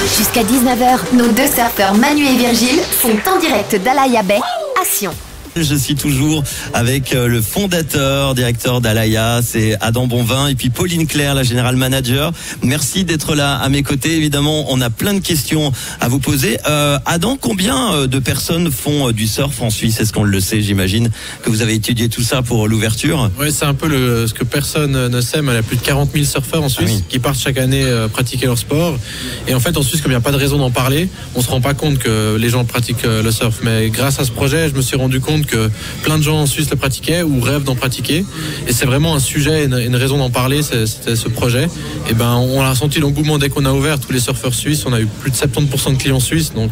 Jusqu'à 19h, nos deux surfeurs Manu et Virgile sont en direct d'Alaïa Bay à Sion. Je suis toujours avec le fondateur, directeur d'Alaïa, c'est Adam Bonvin, et puis Pauline Claire, la générale manager. Merci d'être là à mes côtés. Évidemment, on a plein de questions à vous poser. Adam, combien de personnes font du surf en Suisse? Est-ce qu'on le sait? J'imagine que vous avez étudié tout ça pour l'ouverture. Oui, c'est un peu ce que personne ne sait, mais il y a plus de 40 000 surfeurs en Suisse qui partent chaque année pratiquer leur sport. Et en fait, en Suisse, comme il n'y a pas de raison d'en parler, on se rend pas compte que les gens pratiquent le surf. Mais grâce à ce projet, je me suis rendu compte que plein de gens en Suisse le pratiquaient ou rêvent d'en pratiquer, et c'est vraiment un sujet, une raison d'en parler. C'était ce projet, et ben on a ressenti l'engouement dès qu'on a ouvert. Tous les surfeurs suisses, on a eu plus de 70% de clients suisses, donc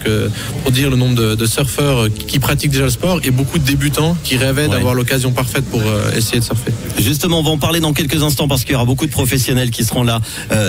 pour dire le nombre de surfeurs qui pratiquent déjà le sport, et beaucoup de débutants qui rêvaient d'avoir l'occasion parfaite pour essayer de surfer. Justement, on va en parler dans quelques instants parce qu'il y aura beaucoup de professionnels qui seront là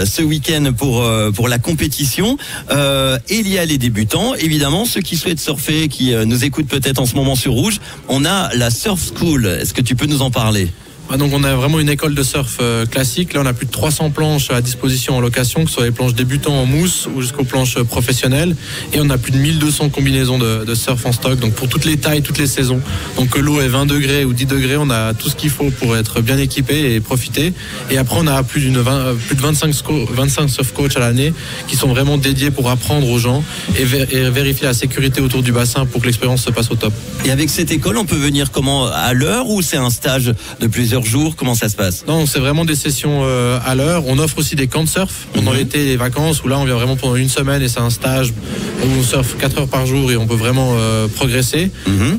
ce week-end pour la compétition. Et il y a les débutants, évidemment, ceux qui souhaitent surfer, qui nous écoutent peut-être en ce moment sur Rouge. On a la Surf School. Est-ce que tu peux nous en parler? Donc on a vraiment une école de surf classique. Là on a plus de 300 planches à disposition en location, que ce soit les planches débutants en mousse ou jusqu'aux planches professionnelles, et on a plus de 1200 combinaisons de surf en stock, donc pour toutes les tailles, toutes les saisons. Donc que l'eau est 20 degrés ou 10 degrés, on a tout ce qu'il faut pour être bien équipé et profiter. Et après on a plus de 25 surf coachs à l'année qui sont vraiment dédiés pour apprendre aux gens et vérifier la sécurité autour du bassin pour que l'expérience se passe au top. Et avec cette école, on peut venir comment? À l'heure, ou c'est un stage de plusieurs jours? Comment ça se passe? Non, c'est vraiment des sessions à l'heure. On offre aussi des camps de surf pendant l'été, les vacances, où là on vient vraiment pendant une semaine, et c'est un stage où on surfe 4 heures par jour et on peut vraiment progresser.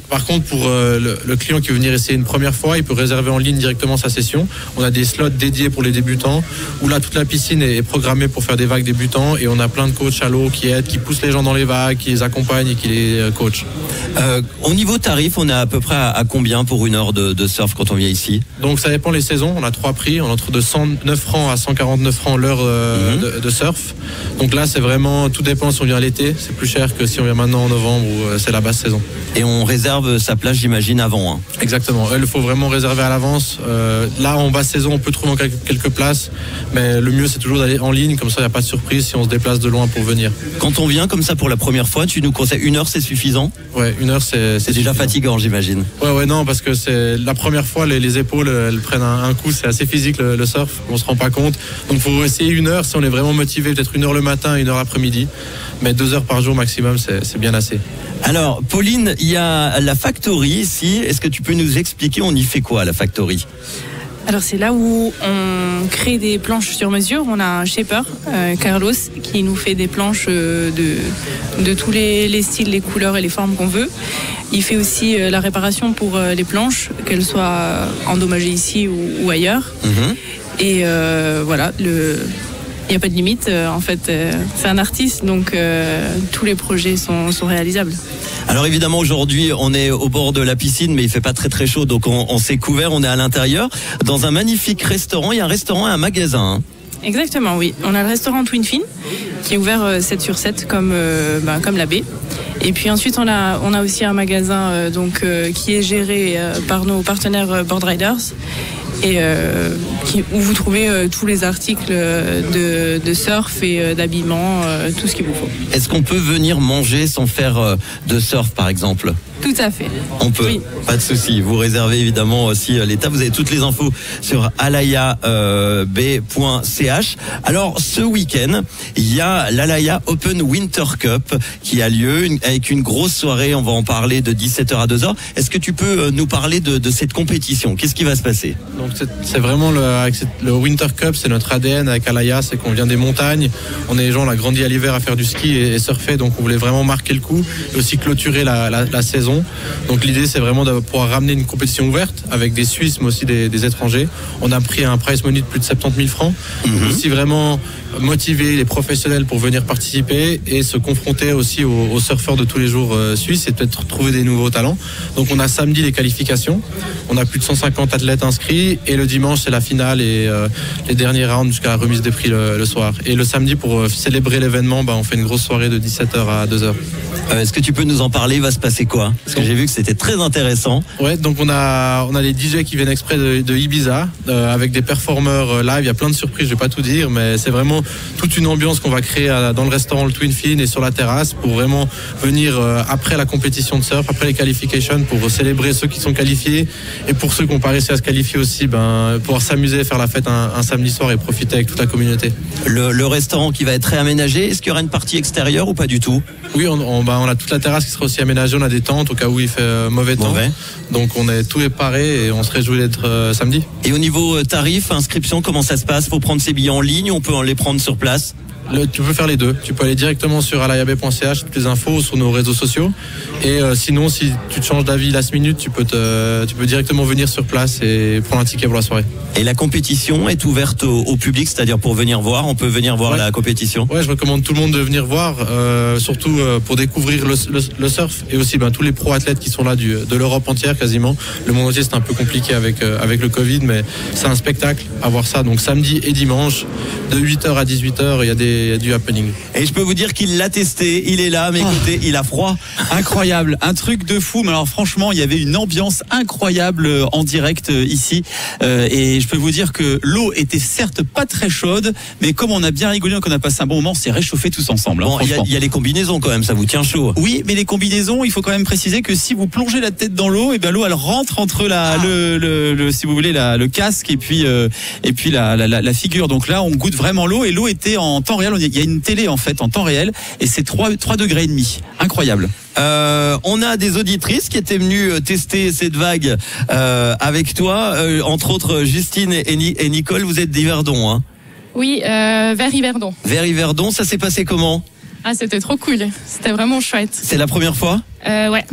Par contre, pour le client qui veut venir essayer une première fois, il peut réserver en ligne directement sa session. On a des slots dédiés pour les débutants, où là toute la piscine est programmée pour faire des vagues débutants, et on a plein de coachs à l'eau qui aident, qui poussent les gens dans les vagues, qui les accompagnent et qui les coachent. Au niveau tarif, on est à peu près à combien pour une heure de surf quand on vient ici? Donc ça dépend les saisons, on a 3 prix, on est entre de 109 francs à 149 francs l'heure de surf. Donc là c'est vraiment, tout dépend si on vient l'été, c'est plus cher que si on vient maintenant en novembre où c'est la basse saison. Et on réserve sa place, j'imagine, avant. Exactement, il faut vraiment réserver à l'avance. Là en basse saison on peut trouver quelques places, mais le mieux c'est toujours d'aller en ligne, comme ça il n'y a pas de surprise si on se déplace de loin pour venir. Quand on vient comme ça pour la première fois, tu nous conseilles une heure, c'est suffisant? Ouais, une heure c'est déjà fatigant, j'imagine. Ouais, non, parce que c'est la première fois, les épaules elles prennent un coup, c'est assez physique le surf, on se rend pas compte. Donc faut essayer une heure si on est vraiment motivé, peut-être une heure le matin, une heure l'après-midi, mais 2 heures par jour maximum, c'est bien assez. Alors Pauline, il y a la Factory ici, est-ce que tu peux nous expliquer, on y fait quoi à la Factory? Alors c'est là où on crée des planches sur mesure. On a un shaper, Carlos, qui nous fait des planches de tous les styles, les couleurs et les formes qu'on veut. Il fait aussi la réparation pour les planches, qu'elles soient endommagées ici ou ailleurs. Et voilà, il n'y a pas de limite. En fait, c'est un artiste, donc tous les projets sont réalisables. Alors évidemment aujourd'hui on est au bord de la piscine, mais il fait pas très chaud, donc on s'est couvert, on est à l'intérieur dans un magnifique restaurant. Il y a un restaurant et un magasin. Exactement, oui. On a le restaurant Twin Fin qui est ouvert 7 sur 7 comme la baie. Et puis ensuite on a aussi un magasin qui est géré par nos partenaires Board Riders, et où vous trouvez tous les articles de surf et d'habillement, tout ce qu'il vous faut. Est-ce qu'on peut venir manger sans faire de surf par exemple? Tout à fait. On peut, oui. Pas de souci. Vous réservez évidemment aussi l'état. Vous avez toutes les infos sur alaiab.ch. Alors ce week-end, il y a l'Alaïa Open Winter Cup qui a lieu avec une grosse soirée. On va en parler de 17h à 2h. Est-ce que tu peux nous parler de cette compétition? Qu'est-ce qui va se passer? Donc c'est vraiment le Winter Cup, c'est notre ADN avec Alaïa, c'est qu'on vient des montagnes. On est les gens, on a grandi à l'hiver à faire du ski et surfer, donc on voulait vraiment marquer le coup et aussi clôturer la saison. Donc l'idée c'est vraiment de pouvoir ramener une compétition ouverte avec des Suisses mais aussi des étrangers. On a pris un prize money de plus de 70 000 francs. Aussi vraiment motiver les professionnels pour venir participer et se confronter aussi aux surfeurs de tous les jours suisses et peut-être trouver des nouveaux talents. Donc on a samedi les qualifications, on a plus de 150 athlètes inscrits, et le dimanche c'est la finale et les derniers rounds jusqu'à la remise des prix le soir. Et le samedi, pour célébrer l'événement, on fait une grosse soirée de 17h à 2h. Est-ce que tu peux nous en parler? Il va se passer quoi? Parce que j'ai vu que c'était très intéressant. Ouais, donc on a les DJ qui viennent exprès de Ibiza avec des performeurs live. Il y a plein de surprises, je vais pas tout dire, mais c'est vraiment vraiment toute une ambiance qu'on va créer dans le restaurant le Twin Fin et sur la terrasse pour vraiment venir après la compétition de surf, après les qualifications, pour célébrer ceux qui sont qualifiés et pour ceux qui n'ont pas réussi à se qualifier aussi, pouvoir s'amuser, faire la fête un samedi soir et profiter avec toute la communauté. Le restaurant qui va être réaménagé, est-ce qu'il y aura une partie extérieure ou pas du tout? Oui, on a toute la terrasse qui sera aussi aménagée, on a des tentes au cas où il fait mauvais temps. Donc tout est paré et on se réjouit d'être samedi. Et au niveau tarif, inscription, comment ça se passe? Faut prendre ses billets en ligne, on peut les prendre sur place? Tu peux faire les deux. Tu peux aller directement sur alayabe.ch, toutes les infos sur nos réseaux sociaux. Et sinon, si tu te changes d'avis last minute, tu peux directement venir sur place et prendre un ticket pour la soirée. Et la compétition est ouverte au public, c'est-à-dire pour venir voir, on peut venir voir la compétition? Ouais, je recommande tout le monde de venir voir, surtout pour découvrir le surf et aussi tous les pro-athlètes qui sont là de l'Europe entière quasiment. Le monde entier, c'est un peu compliqué avec le Covid, mais c'est un spectacle à voir ça. Donc samedi et dimanche, de 8h à 18h, il y a du happening. Et je peux vous dire qu'il l'a testé, il est là à mes côtés, il a froid. Incroyable, un truc de fou. Mais alors franchement, il y avait une ambiance incroyable en direct ici. Et je peux vous dire que l'eau était certes pas très chaude, mais comme on a bien rigolé, qu'on a passé un bon moment, on s'est réchauffé tous ensemble. Bon, il y a les combinaisons quand même, ça vous tient chaud. Oui, mais les combinaisons, il faut quand même préciser que si vous plongez la tête dans l'eau, et l'eau elle rentre entre si vous voulez le casque et puis la figure. Donc là, on goûte vraiment l'eau et l'eau était en temps réel. Il y a une télé en fait en temps réel et c'est 3,5 degrés. Incroyable. On a des auditrices qui étaient venues tester cette vague avec toi, entre autres Justine et Nicole. Vous êtes d'Yverdon, hein? Oui, vers Yverdon. Vers Yverdon, ça s'est passé comment? Ah, c'était trop cool. C'était vraiment chouette. C'est la première fois? Ouais.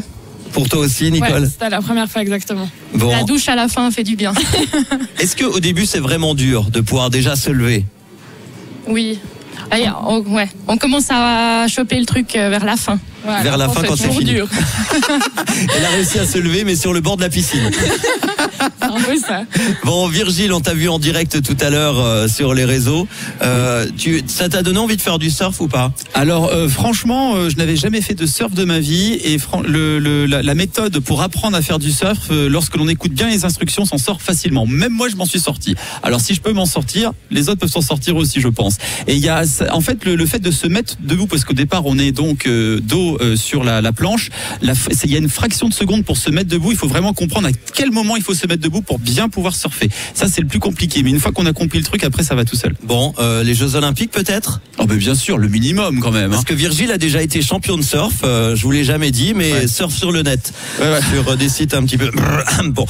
Pour toi aussi, Nicole? Ouais, c'était la première fois exactement. Bon. La douche à la fin fait du bien. Est-ce qu'au début c'est vraiment dur de pouvoir déjà se lever? Oui. On commence à choper le truc vers la fin. Ouais, vers la fin quand c'est fini. Dur. Elle a réussi à se lever mais sur le bord de la piscine. Un peu ça. Bon, Virgile, on t'a vu en direct tout à l'heure sur les réseaux. Ça t'a donné envie de faire du surf ou pas? Alors franchement, je n'avais jamais fait de surf de ma vie et la méthode pour apprendre à faire du surf, lorsque l'on écoute bien les instructions, s'en sort facilement. Même moi, je m'en suis sorti. Alors si je peux m'en sortir, les autres peuvent s'en sortir aussi, je pense. Et il y a en fait le fait de se mettre debout, parce qu'au départ, on est donc dos sur la planche. Il y a une fraction de seconde pour se mettre debout. Il faut vraiment comprendre à quel moment il faut se mettre debout pour bien pouvoir surfer. Ça, c'est le plus compliqué. Mais une fois qu'on a compris le truc, après, ça va tout seul. Bon, les Jeux Olympiques peut-être? Oh, mais bien sûr, le minimum quand même. Parce que Virgile a déjà été champion de surf. Je vous l'ai jamais dit, mais surf sur le net, sur des sites un petit peu. Bon.